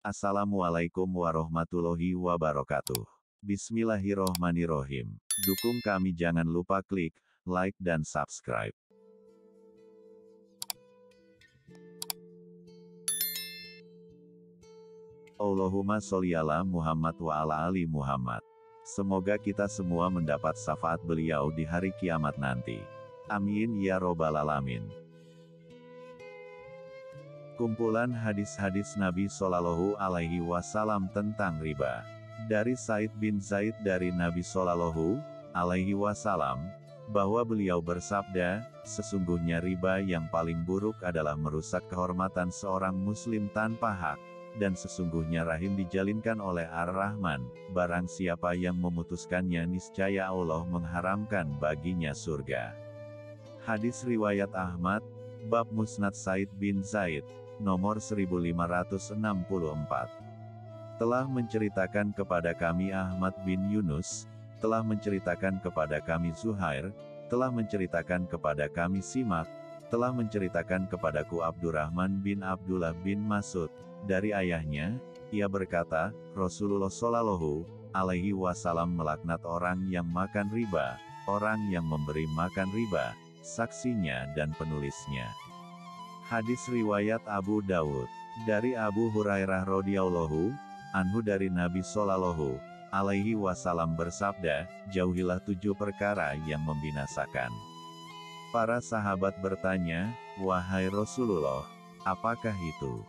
Assalamualaikum warahmatullahi wabarakatuh. Bismillahirrohmanirrohim. Dukung kami, jangan lupa klik like dan subscribe. Allahumma sholli ala Muhammad wa ala ali Muhammad. Semoga kita semua mendapat syafaat beliau di hari kiamat nanti. Amin ya robbal alamin. Kumpulan hadis-hadis Nabi Shallallahu Alaihi Wasallam tentang riba. Dari Said bin Zaid dari Nabi Shallallahu Alaihi Wasallam, bahwa beliau bersabda, sesungguhnya riba yang paling buruk adalah merusak kehormatan seorang muslim tanpa hak, dan sesungguhnya rahim dijalinkan oleh Ar-Rahman, barang siapa yang memutuskannya niscaya Allah mengharamkan baginya surga. Hadis riwayat Ahmad, bab Musnad Said bin Zaid, nomor 1564. Telah menceritakan kepada kami Ahmad bin Yunus, telah menceritakan kepada kami Zuhair, telah menceritakan kepada kami Simak, telah menceritakan kepadaku Abdurrahman bin Abdullah bin Mas'ud, dari ayahnya, ia berkata, Rasulullah Shallallahu Alaihi Wasallam melaknat orang yang makan riba, orang yang memberi makan riba, saksinya dan penulisnya. Hadis riwayat Abu Dawud, dari Abu Hurairah radhiyallahu anhu dari Nabi Shallallahu Alaihi Wasallam bersabda, jauhilah 7 perkara yang membinasakan. Para sahabat bertanya, wahai Rasulullah, apakah itu?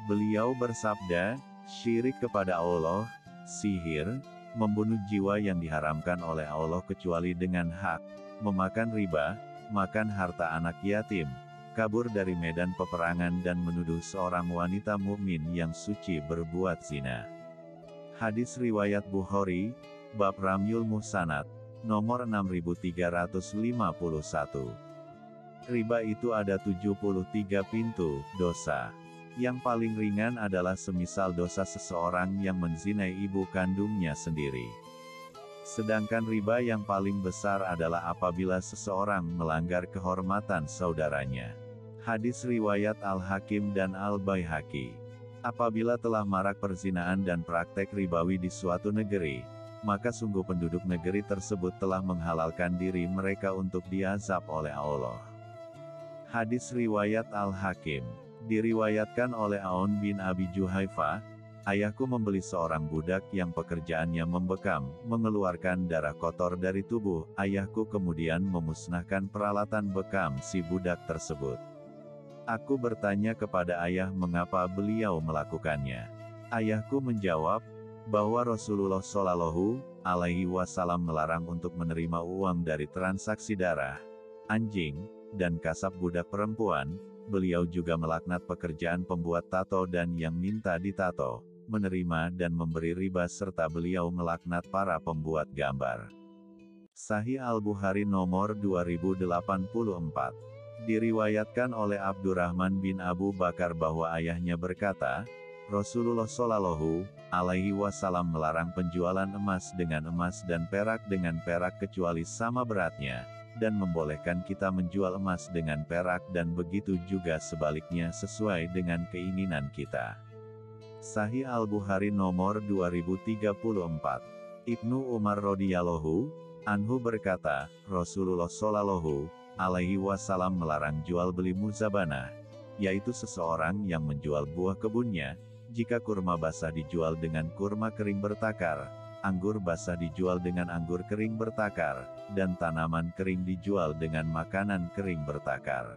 Beliau bersabda, syirik kepada Allah, sihir, membunuh jiwa yang diharamkan oleh Allah kecuali dengan hak, memakan riba, makan harta anak yatim, kabur dari medan peperangan dan menuduh seorang wanita mukmin yang suci berbuat zina. Hadis riwayat Bukhari, bab Ramyul Muhsanat, nomor 6351. Riba itu ada 73 pintu dosa. Yang paling ringan adalah semisal dosa seseorang yang menzinai ibu kandungnya sendiri. Sedangkan riba yang paling besar adalah apabila seseorang melanggar kehormatan saudaranya. Hadis riwayat Al-Hakim dan Al-Baihaqi. Apabila telah marak perzinaan dan praktek ribawi di suatu negeri, maka sungguh penduduk negeri tersebut telah menghalalkan diri mereka untuk diazab oleh Allah. Hadis riwayat Al-Hakim. Diriwayatkan oleh Aun bin Abi Juhaifah, ayahku membeli seorang budak yang pekerjaannya membekam, mengeluarkan darah kotor dari tubuh. Ayahku kemudian memusnahkan peralatan bekam si budak tersebut. Aku bertanya kepada ayah mengapa beliau melakukannya. Ayahku menjawab, bahwa Rasulullah Shallallahu Alaihi Wasallam melarang untuk menerima uang dari transaksi darah, anjing, dan kasab budak perempuan. Beliau juga melaknat pekerjaan pembuat tato dan yang minta ditato, menerima dan memberi riba serta beliau melaknat para pembuat gambar. Sahih Al-Bukhari nomor 2084. Diriwayatkan oleh Abdurrahman bin Abu Bakar bahwa ayahnya berkata, Rasulullah Shallallahu Alaihi Wasallam melarang penjualan emas dengan emas dan perak dengan perak kecuali sama beratnya, dan membolehkan kita menjual emas dengan perak dan begitu juga sebaliknya sesuai dengan keinginan kita. Sahih Al-Bukhari nomor 2034. Ibnu Umar radhiyallahu anhu berkata, Rasulullah Shallallahu Alaihi Wasallam melarang jual beli muzabanah, yaitu seseorang yang menjual buah kebunnya, jika kurma basah dijual dengan kurma kering bertakar, anggur basah dijual dengan anggur kering bertakar, dan tanaman kering dijual dengan makanan kering bertakar.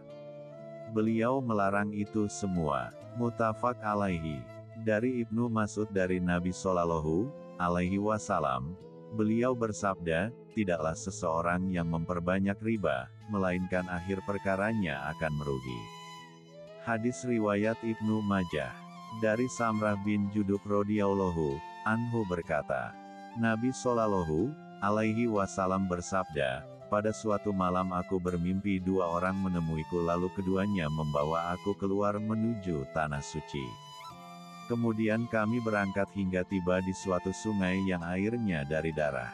Beliau melarang itu semua. Muttafaq alaihi. Dari Ibnu Mas'ud dari Nabi Shallallahu Alaihi Wasallam, beliau bersabda, tidaklah seseorang yang memperbanyak riba, melainkan akhir perkaranya akan merugi. Hadis riwayat Ibnu Majah. Dari Samrah bin Judub radhiyallahu anhu berkata, Nabi Shallallahu Alaihi Wasallam bersabda, pada suatu malam aku bermimpi 2 orang menemuiku lalu keduanya membawa aku keluar menuju tanah suci. Kemudian kami berangkat hingga tiba di suatu sungai yang airnya dari darah.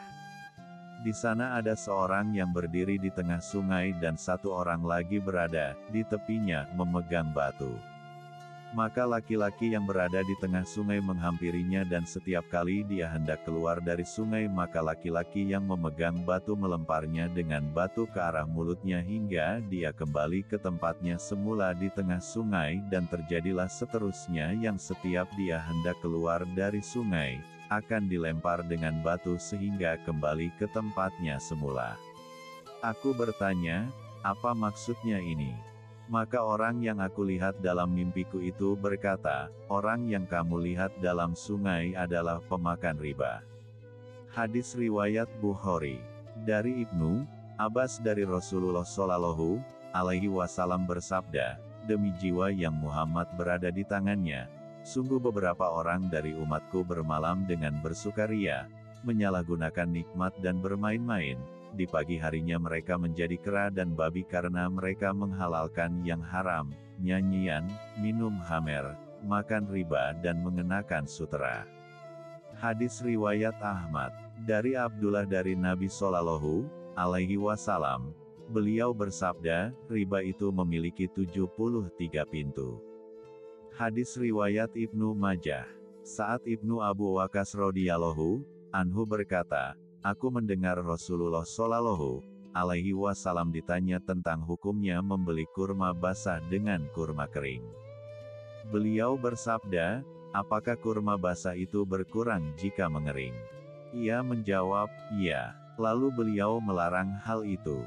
Di sana ada seorang yang berdiri di tengah sungai dan 1 orang lagi berada di tepinya memegang batu. Maka laki-laki yang berada di tengah sungai menghampirinya dan setiap kali dia hendak keluar dari sungai maka laki-laki yang memegang batu melemparnya dengan batu ke arah mulutnya hingga dia kembali ke tempatnya semula di tengah sungai dan terjadilah seterusnya yang setiap dia hendak keluar dari sungai, akan dilempar dengan batu sehingga kembali ke tempatnya semula. Aku bertanya, apa maksudnya ini? Maka orang yang aku lihat dalam mimpiku itu berkata, orang yang kamu lihat dalam sungai adalah pemakan riba. Hadis riwayat Bukhari. Dari Ibnu Abbas dari Rasulullah Shallallahu Alaihi Wasallam bersabda, demi jiwa yang Muhammad berada di tangannya, sungguh beberapa orang dari umatku bermalam dengan bersukaria, menyalahgunakan nikmat dan bermain-main. Di pagi harinya mereka menjadi kera dan babi karena mereka menghalalkan yang haram, nyanyian, minum khamr, makan riba dan mengenakan sutera. Hadis riwayat Ahmad. Dari Abdullah dari Nabi Shallallahu Alaihi Wasallam, beliau bersabda, riba itu memiliki 73 pintu. Hadis riwayat Ibnu Majah. Saat Ibnu Abu Waqqas radhiyallahu anhu berkata, aku mendengar Rasulullah Shallallahu Alaihi Wasallam ditanya tentang hukumnya membeli kurma basah dengan kurma kering. Beliau bersabda, apakah kurma basah itu berkurang jika mengering? Ia menjawab, iya. Lalu beliau melarang hal itu.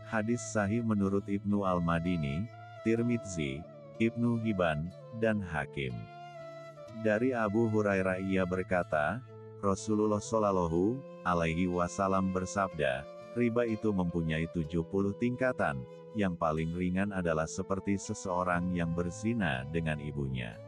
Hadis sahih menurut Ibnu Al-Madini, Tirmidzi, Ibnu Hibban, dan Hakim. Dari Abu Hurairah ia berkata, Rasulullah Shallallahu Alaihi Wasallam bersabda, riba itu mempunyai 70 tingkatan, yang paling ringan adalah seperti seseorang yang berzina dengan ibunya.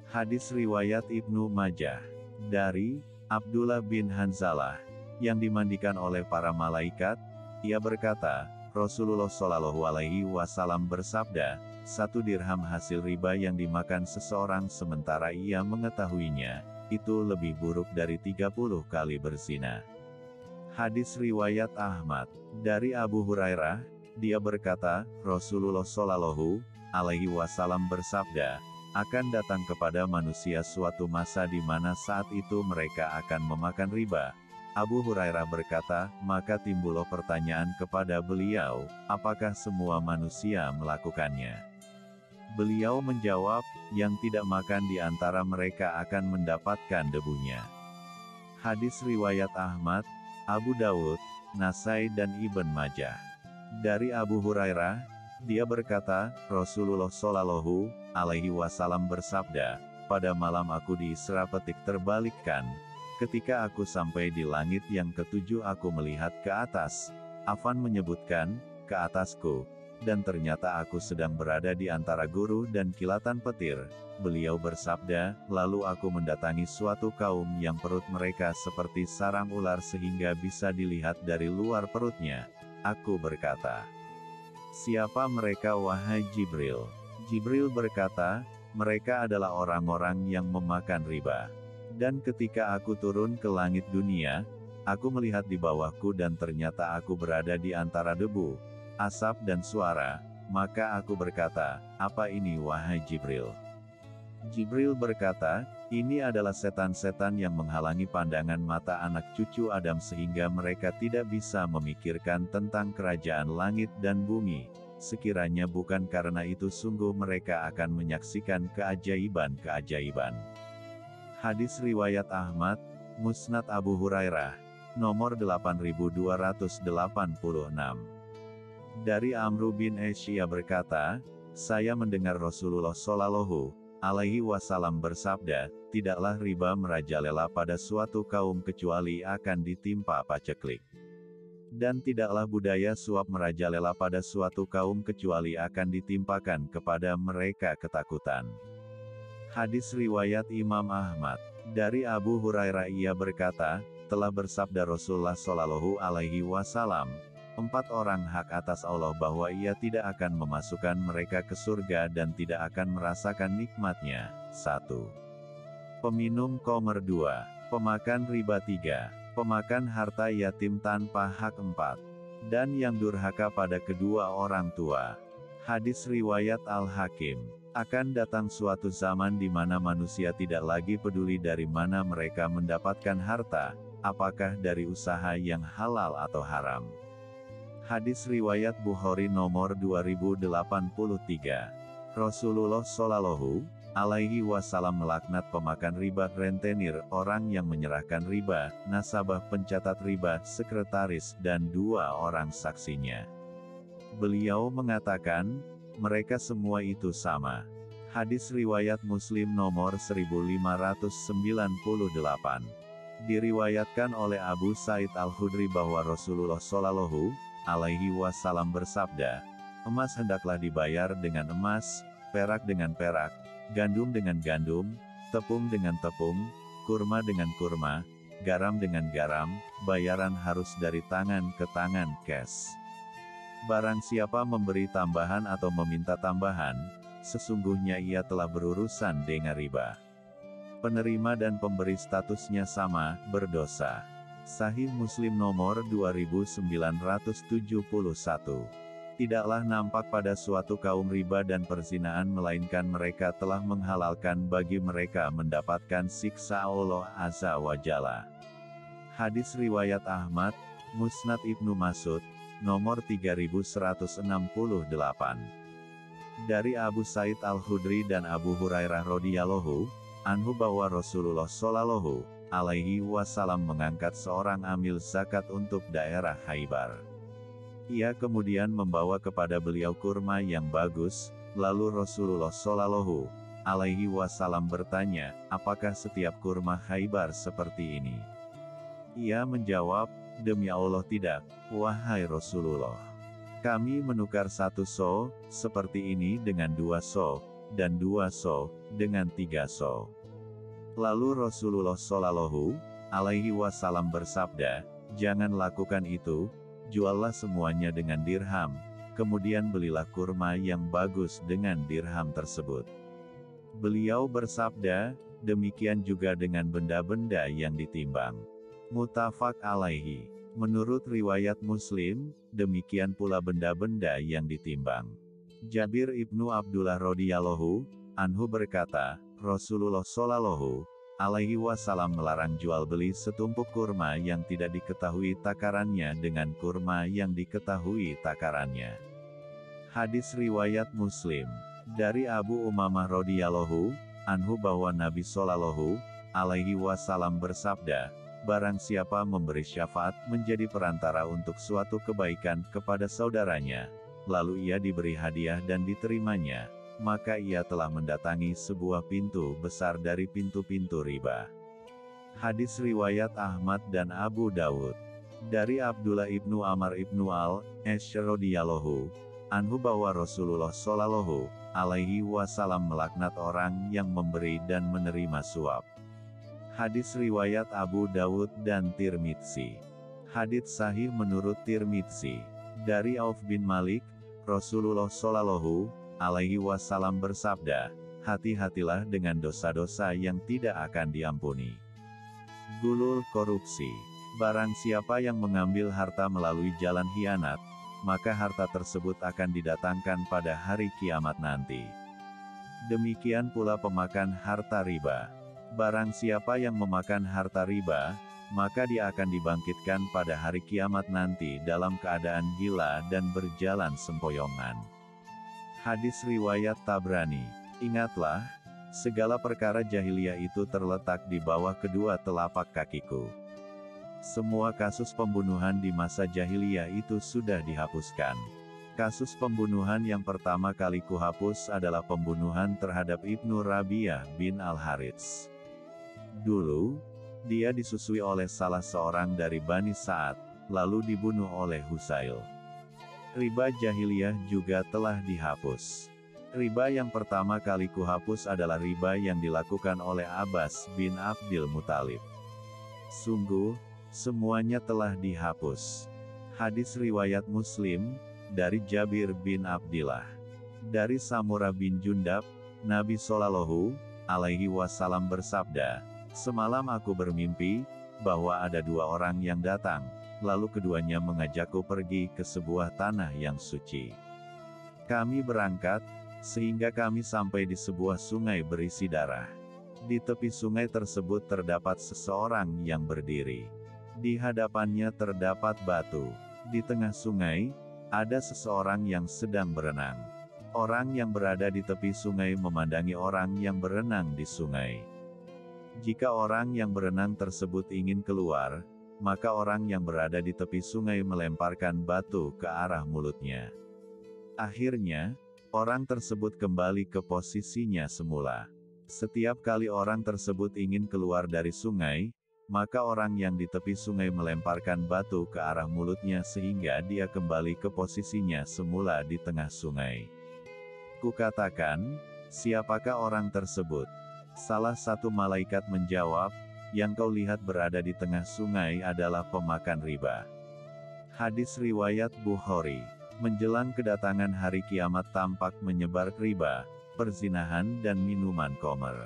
Hadis riwayat Ibnu Majah. Dari Abdullah bin Hanzalah, yang dimandikan oleh para malaikat, ia berkata, Rasulullah Shallallahu Alaihi Wasallam bersabda, 1 dirham hasil riba yang dimakan seseorang sementara ia mengetahuinya, itu lebih buruk dari 30 kali berzina. Hadis riwayat Ahmad. Dari Abu Hurairah, dia berkata, Rasulullah Shallallahu Alaihi Wasallam bersabda, akan datang kepada manusia suatu masa di mana saat itu mereka akan memakan riba. Abu Hurairah berkata, maka timbullah pertanyaan kepada beliau, apakah semua manusia melakukannya? Beliau menjawab, yang tidak makan di antara mereka akan mendapatkan debunya. Hadis riwayat Ahmad, Abu Dawud, Nasai dan Ibn Majah. Dari Abu Hurairah, dia berkata, Rasulullah Shallallahu Alaihi Wasallam bersabda, pada malam aku di Isra petik terbalikkan, ketika aku sampai di langit yang ketujuh aku melihat ke atas, Affan menyebutkan, ke atasku, dan ternyata aku sedang berada di antara guru dan kilatan petir. Beliau bersabda, lalu aku mendatangi suatu kaum yang perut mereka seperti sarang ular sehingga bisa dilihat dari luar perutnya. Aku berkata, siapa mereka wahai Jibril? Jibril berkata, mereka adalah orang-orang yang memakan riba. Dan ketika aku turun ke langit dunia, aku melihat di bawahku dan ternyata aku berada di antara debu, asap dan suara, maka aku berkata, apa ini wahai Jibril? Jibril berkata, ini adalah setan-setan yang menghalangi pandangan mata anak cucu Adam sehingga mereka tidak bisa memikirkan tentang kerajaan langit dan bumi. Sekiranya bukan karena itu sungguh mereka akan menyaksikan keajaiban-keajaiban. Hadis riwayat Ahmad, Musnad Abu Hurairah, nomor 8286. Dari Amru bin Asyia berkata, saya mendengar Rasulullah Shallallahu Alaihi Wasallam bersabda, tidaklah riba merajalela pada suatu kaum kecuali akan ditimpa paceklik. Dan tidaklah budaya suap merajalela pada suatu kaum kecuali akan ditimpakan kepada mereka ketakutan. Hadis riwayat Imam Ahmad. Dari Abu Hurairah ia berkata, telah bersabda Rasulullah Shallallahu Alaihi Wasallam, 4 orang hak atas Allah bahwa ia tidak akan memasukkan mereka ke surga dan tidak akan merasakan nikmatnya. 1. Peminum khamr. 2. Pemakan riba. 3. Pemakan harta yatim tanpa hak. 4. Dan yang durhaka pada kedua orang tua. Hadis riwayat Al-Hakim. Akan datang suatu zaman di mana manusia tidak lagi peduli dari mana mereka mendapatkan harta, apakah dari usaha yang halal atau haram. Hadis riwayat Bukhari nomor 2083. Rasulullah Shallallahu alaihi wasallam melaknat pemakan riba, rentenir, orang yang menyerahkan riba, nasabah pencatat riba, sekretaris, dan 2 orang saksinya. Beliau mengatakan, mereka semua itu sama. Hadis riwayat Muslim nomor 1598. Diriwayatkan oleh Abu Sa'id Al-Khudri bahwa Rasulullah Shallallahu alaihi wasallam bersabda, emas hendaklah dibayar dengan emas, perak dengan perak, gandum dengan gandum, tepung dengan tepung, kurma dengan kurma, garam dengan garam, bayaran harus dari tangan ke tangan cash. Barang siapa memberi tambahan atau meminta tambahan, sesungguhnya ia telah berurusan dengan riba. Penerima dan pemberi statusnya sama, berdosa. Sahih Muslim nomor 2971. Tidaklah nampak pada suatu kaum riba dan perzinaan melainkan mereka telah menghalalkan bagi mereka mendapatkan siksa Allah Azza wa Jalla. Hadis riwayat Ahmad, Musnad Ibnu Mas'ud, nomor 3168. Dari Abu Sa'id Al-Khudri dan Abu Hurairah radhiyallahu anhu bahwa Rasulullah Shallallahu alaihi wasallam mengangkat seorang amil zakat untuk daerah Khaybar. Ia kemudian membawa kepada beliau kurma yang bagus, lalu Rasulullah Shallallahu alaihi wasallam bertanya, apakah setiap kurma Khaybar seperti ini? Ia menjawab, demi Allah tidak, wahai Rasulullah. Kami menukar 1 so, seperti ini dengan 2 so, dan 2 so, dengan 3 so. Lalu Rasulullah Shallallahu alaihi wasallam bersabda, jangan lakukan itu, juallah semuanya dengan dirham, kemudian belilah kurma yang bagus dengan dirham tersebut. Beliau bersabda, demikian juga dengan benda-benda yang ditimbang. Muttafaq alaihi. Menurut riwayat Muslim, demikian pula benda-benda yang ditimbang. Jabir ibnu Abdullah radhiyallahu anhu berkata, Rasulullah Shallallahu alaihi wasallam melarang jual beli setumpuk kurma yang tidak diketahui takarannya dengan kurma yang diketahui takarannya. Hadis riwayat Muslim. Dari Abu Umamah radhiyallahu anhu bahwa Nabi Shallallahu alaihi wasallam bersabda, barang siapa memberi syafaat menjadi perantara untuk suatu kebaikan kepada saudaranya, lalu ia diberi hadiah dan diterimanya, maka ia telah mendatangi sebuah pintu besar dari pintu-pintu riba. Hadis riwayat Ahmad dan Abu Dawud. Dari Abdullah ibnu Amr ibnu al-As radhiyallahu anhu bahwa Rasulullah Shallallahu alaihi wasallam melaknat orang yang memberi dan menerima suap. Hadis riwayat Abu Dawud dan Tirmidzi. Hadits sahih menurut Tirmidzi. Dari Auf bin Malik, Rasulullah Shallallahu alaihi wasallam bersabda, hati-hatilah dengan dosa-dosa yang tidak akan diampuni. Gulul korupsi. Barang siapa yang mengambil harta melalui jalan khianat, maka harta tersebut akan didatangkan pada hari kiamat nanti. Demikian pula pemakan harta riba. Barang siapa yang memakan harta riba, maka dia akan dibangkitkan pada hari kiamat nanti dalam keadaan gila dan berjalan sempoyongan. Hadis riwayat Tabrani. Ingatlah, segala perkara jahiliyah itu terletak di bawah kedua telapak kakiku. Semua kasus pembunuhan di masa jahiliyah itu sudah dihapuskan. Kasus pembunuhan yang pertama kali kuhapus adalah pembunuhan terhadap Ibnu Rabi'ah bin Al-Harits. Dulu, dia disusui oleh salah seorang dari Bani Sa'ad, lalu dibunuh oleh Husail. Riba jahiliyah juga telah dihapus. Riba yang pertama kali kuhapus adalah riba yang dilakukan oleh Abbas bin Abdil Muthalib. Sungguh, semuanya telah dihapus. Hadis riwayat Muslim, dari Jabir bin Abdillah. Dari Samurah bin Jundab, Nabi Shallallahu alaihi wasallam bersabda, semalam aku bermimpi, bahwa ada 2 orang yang datang, lalu keduanya mengajakku pergi ke sebuah tanah yang suci. Kami berangkat, sehingga kami sampai di sebuah sungai berisi darah. Di tepi sungai tersebut terdapat seseorang yang berdiri. Di hadapannya terdapat batu. Di tengah sungai, ada seseorang yang sedang berenang. Orang yang berada di tepi sungai memandangi orang yang berenang di sungai. Jika orang yang berenang tersebut ingin keluar, maka orang yang berada di tepi sungai melemparkan batu ke arah mulutnya. Akhirnya, orang tersebut kembali ke posisinya semula. Setiap kali orang tersebut ingin keluar dari sungai, maka orang yang di tepi sungai melemparkan batu ke arah mulutnya sehingga dia kembali ke posisinya semula di tengah sungai. Kukatakan, siapakah orang tersebut? Salah satu malaikat menjawab, yang kau lihat berada di tengah sungai adalah pemakan riba. Hadis riwayat Bukhari. Menjelang kedatangan hari kiamat tampak menyebar riba, perzinahan dan minuman khamr.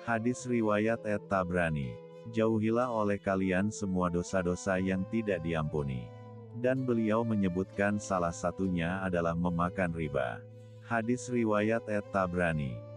Hadis riwayat At-Tabrani. Jauhilah oleh kalian semua dosa-dosa yang tidak diampuni. Dan beliau menyebutkan salah satunya adalah memakan riba. Hadis riwayat At-Tabrani.